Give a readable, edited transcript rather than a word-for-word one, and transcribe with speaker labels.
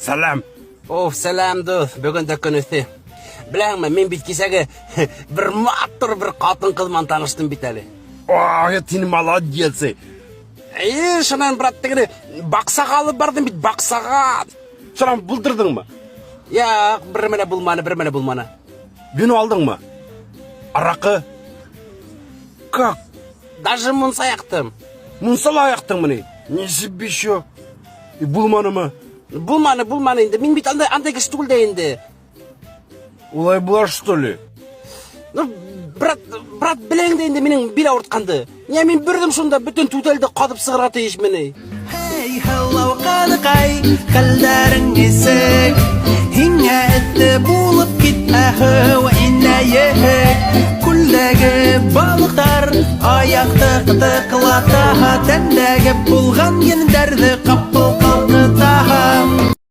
Speaker 1: Salam.
Speaker 2: Salam дос, бүгін де күн өте. Біләңме, мен бит кесәге бір матыр бір қатын қызман таныштым бит әлі.
Speaker 1: Ты молодец.
Speaker 2: Шынан брат дегені бақсаға алып бардым бит, бақсаға.
Speaker 1: Шынан бұлдырдың ма?
Speaker 2: Бір мәне бұлманы.
Speaker 1: Вино алдың ма? Арақы? Как?
Speaker 2: Даже мұнса яқтым.
Speaker 1: Мұнсала аяқтың мұны? Несі бешо? Бұлманы ма?
Speaker 2: Бұлманы енді. Мен бит андай кістігілді енді.
Speaker 1: Олай бұлар, что ли?
Speaker 2: Брат, білеңді енді менің бел ауыртқанды. Мен бірдім сонда бүтін тутелді қадып сығыраты еш мені.
Speaker 3: Hey, hello, қадықай, қалдарың есік. Хиңа әтті болып кет әхі инәйек. Күлдәгі балықтар аяқты қытықлата. Тәндәгі болған ендерді қапыл қалқытаға.